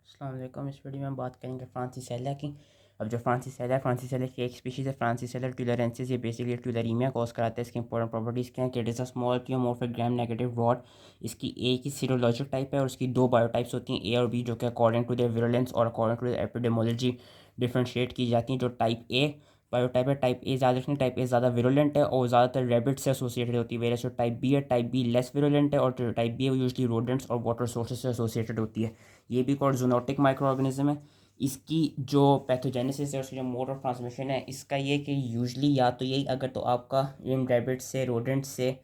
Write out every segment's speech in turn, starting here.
अस्सलाम वालेकुम। इस वीडियो में हम बात करेंगे फ्रांसिसेला की। अब जो फ्रांसिसेला की एक स्पीशीज़ है फ्रांसिसेला ट्यूलरेंसिस। ये बेसिकली ट्यूलरीमिया कॉज कराता है। इसकी इंपॉर्टेंट प्रॉपर्टीज़ क्या है कि it is a small pleomorphic gram negative rod. इसकी ए की सीरोलॉजिक टाइप है और उसकी दो बायोटाइप्स होती हैं, ए और बी, जो कि अकॉर्डिंग टू देयर विरुलेंस और according to their epidemiology differentiate की जाती हैं। जो टाइप ए बायोटाइप है, टाइप ए ज़्यादा रखनी, टाइप ए ज़्यादा विरुलेंट है और ज़्यादातर रैबिट से एसोसिएटेड होती है। वेरस जो टाइप बी है, टाइप बी लेस विरुलेंट है और जो टाइप बी है वो यूजली रोडेंट्स और वाटर सोर्सेज से एसोसिएटेड होती है। ये भी कॉल्ड जूनोटिक माइक्रो ऑर्गेनिज्म है। इसकी जो पैथोजेनेसिस है, उसकी जो मोड ऑफ ट्रांसमिशन है, इसका ये कि यूजली या तो यही अगर तो आपका इन रैबिट से रोडेंट से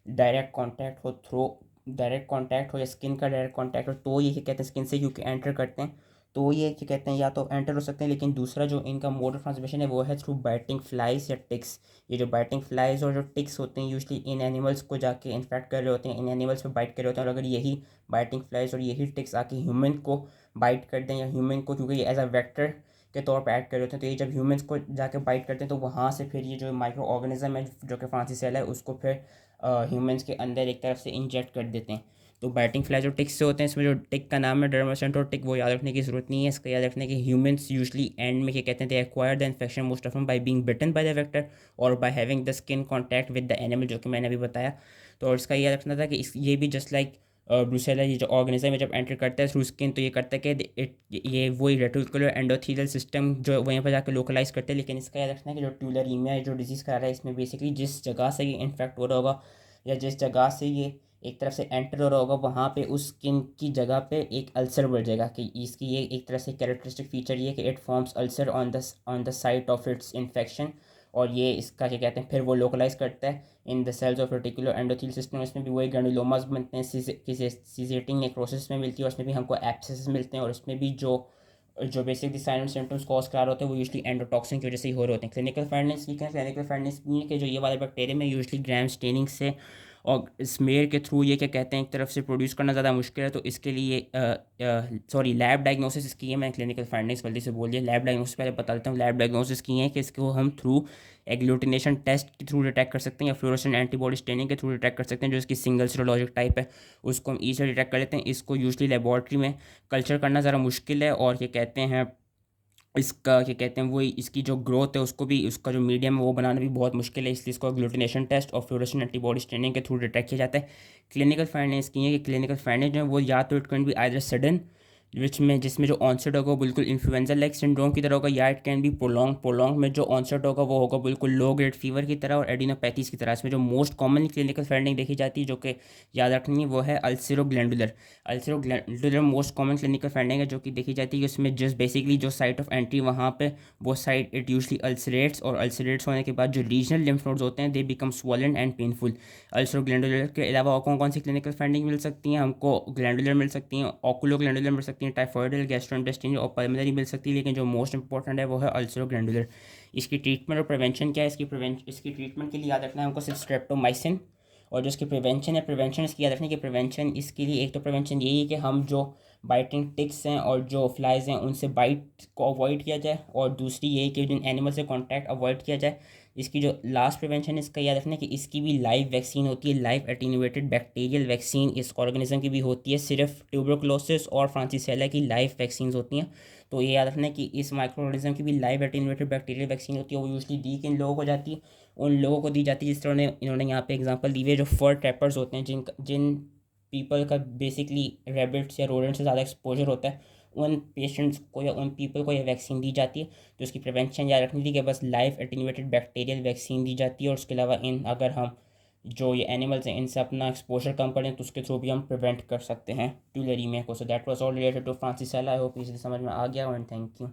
डायरेक्ट कांटेक्ट हो, डायरेक्ट कांटेक्ट हो या स्किन का डायरेक्ट कांटेक्ट हो, तो ये कहते हैं स्किन से क्योंकि एंटर करते हैं, तो ये क्या कहते हैं या तो एंटर हो सकते हैं। लेकिन दूसरा जो इनका मोड ऑफ ट्रांसमिशन है वो है थ्रू बाइटिंग फ्लाइज या टिक्स। ये जो बाइटिंग फ्लाइज और जो टिक्स होते हैं यूजली इन एनिमल्स को जाके इन्फेक्ट कर रहे होते हैं, इन एनिमल्स पे बाइट कर रहे होते हैं। और अगर यही बाइटिंग फ्लाइज और यही टिक्स आके ह्यूमन को बाइट कर दें या ह्यूमन को, क्योंकि ये एज अ वेक्टर के तौर पर ऐड कर रहे होते हैं, तो ये जब ह्यूमंस को जाके बाइट करते हैं तो वहाँ से फिर ये जो माइक्रो ऑर्गेनिज्म है जो कि फ्रांसिसेला है उसको फिर ह्यूमंस के अंदर एक तरफ से इंजेक्ट कर देते हैं। तो बाइटिंग फ्लाई जो टिक्स से होते हैं, इसमें जो टिक का नाम है डर्मासेंटर टिक, वो याद रखने की जरूरत नहीं है। इसका याद रखने की ह्यूमंस यूजली एंड में क्या कहते हैं, they acquire the infection most of by being bitten by the vector और by having the skin contact with the animal, जो कि मैंने अभी बताया। तो और इसका याद रखना था कि इस ये भी जस्ट लाइक ब्रूसेला, ये जो ऑर्गेनिज्म है जब एंटर करता है थ्रू स्किन, तो ये करता है कि ये वही रेटिकुलर एंडोथेलियल सिस्टम जो वहीं पर जाकर लोकलाइज करते हैं। लेकिन इसका याद रखना है कि जो ट्यूलरीमिया जो डिजीज़ करा रहा है, इसमें बेसिकली जिस जगह से ये इन्फेक्ट हो रहा होगा या जिस जगह से ये एक तरफ से एंटर हो रहा होगा, वहाँ पे उस स्किन की जगह पे एक अल्सर बढ़ जाएगा। कि इसकी ये एक तरह से कैरेक्टरिस्टिक फीचर ये कि it forms ulcer on the site of its infection. और ये इसका क्या कहते हैं फिर वो लोकलाइज करता है in the cells of reticular endothelial system. इसमें भी वही ग्रैनुलोमास बनते हैं, सीजेटिंग नेक्रोसिस में मिलती है और उसमें भी हमको एब्सेस मिलते हैं। और उसमें भी जो जो basically sign and symptoms cause करा रहे होते हैं वो यूजली एंडोटॉक्सिन की वजह से ही हो रहे होते हैं। क्लिनिकल फाइंडिंग्स की क्या, क्लिनिकल फाइंडिंग्स ये कि जो ये वाले बैक्टीरिया में यूजली ग्राम स्टेनिंग से और स्मेयर के थ्रू ये क्या कहते हैं एक तरफ से प्रोड्यूस करना ज़्यादा मुश्किल है। तो इसके लिए सॉरी लैब डायग्नोसिस इसकी है। मैंने क्लिनिकल फाइंडिंग्स जल्दी से बोल दिया। लैब डायग्नोसिस पहले बता देता हूँ। लैब डायग्नोसिस की है कि इसको हम थ्रू एग्लूटिनेशन टेस्ट के थ्रू डिटेक्ट कर सकते हैं या फ्लोरोसेंट एंटीबॉडी स्टेनिंग के थ्रू डिटेक्ट कर सकते हैं। जो इसकी सिंगल सीरोलॉजिक टाइप है उसको हम ईजिली डिटेक्ट कर लेते हैं। इसको यूजली लेबॉर्ट्री में कल्चर करना ज़रा मुश्किल है और ये कहते हैं इसका क्या कहते हैं वही इसकी जो ग्रोथ है उसको भी, उसका जो मीडियम है वो बनाना भी बहुत मुश्किल है। इसलिए इसको ग्लूटिनेशन टेस्ट और फ्लोरोसेंट एंटीबॉडी स्टेनिंग के थ्रू डिटेक्ट किया जाता है। क्लिनिकल फाइंडिंग्स की है कि क्लिनिकल फाइंडिंग जो है वो या तो it can be either sudden, जिसमें जो ऑनसेट होगा वो बिल्कुल इन्फ्लुएंजा लाइक सिंड्रोम की तरह होगा, या इट कैन बी प्रोलॉन्ग में जो ऑनसेट होगा वो होगा बिल्कुल लो ग्रेड फीवर की तरह और एडिनोपैथीज की तरह। इसमें जो मोस्ट कॉमनली क्लिनिकल फाइंडिंग देखी जाती है जो कि याद रखनी है वो है अल्सरोग्लैंडुलर। अल्सरोग्लैंडुलर मोस्ट कॉमन क्लिनिकल फाइंडिंग है जो कि देखी जाती है कि उसमें जस्ट बेसिकली जो साइट ऑफ एंट्री वहाँ पे वो साइट इट यूजली अल्सरेट्स, और अल्सरेट्स होने के बाद जो रीजनल लिम्फ नोड्स होते हैं they become swollen and painful. Ulceroglandular के अलावा और कौन कौन सी क्लिनिकल फाइंडिंग मिल सकती हैं हमको, ग्लैंडुलर मिल सकती हैं, ऑकुलो ग्लैंडुलर मिल सकती हैं, टाइफॉइडल, गैस्ट्रोइंटेस्टाइनल और पल्मोनरी मिल सकती है। लेकिन जो मोस्ट इंपॉर्टेंट है वो है अल्सरोग्लैंडुलर। इसकी ट्रीटमेंट और प्रिवेंशन क्या है, इसकी ट्रीटमेंट के लिए याद रखना है हमको सिर्फ स्ट्रेप्टोमाइसिन। और जो इसकी प्रिवेंशन इसकी याद रखने की प्रिवेंशन इसके लिए एक तो प्रिवेंशन यही है कि हम जो बाइटिंग टिक्स हैं और जो फ्लाइज हैं उनसे बाइट को अवॉइड किया जाए, और दूसरी यही कि जिन एनिमल से कांटेक्ट अवॉइड किया जाए। इसकी जो लास्ट प्रिवेंशन है इसका याद रखना है कि इसकी भी लाइव वैक्सीन होती है, लाइव एटीन्यूएटेड बैक्टीरियल वैक्सीन इस ऑर्गेनिज्म की भी होती है। सिर्फ ट्यूबरकुलोसिस और फ्रांसिसेला की लाइव वैक्सीन होती हैं। तो ये याद रखना है कि इस माइक्रो ऑर्गेनिज्म की भी लाइव एटीन्यूएटेड बैक्टीरियल वैक्सीन होती है। वो यूजली दी किन लोगों को जाती है, उन लोगों को दी जाती है जिस तरह इन्होंने यहाँ पे एग्जांपल दी हुई है, जो फर ट्रैपर्स होते हैं, जिन पीपल का बेसिकली रेबिट्स या रोडेंट से ज़्यादा एक्सपोजर होता है, उन पेशेंट्स को या उन पीपल को यह वैक्सीन दी जाती है। तो उसकी प्रिवेंशन याद रखनी थी कि बस लाइव एटीन्यूएटेड बैक्टीरियल वैक्सीन दी जाती है। और उसके अलावा इन अगर हम जो ये एनिमल्स हैं इनसे अपना एक्सपोजर कम करें तो उसके थ्रू भी हम प्रिवेंट कर सकते हैं ट्यूलरीमिया को। So that was all related to Francisella. I hope easily समझ में आ गया एंड थैंक यू।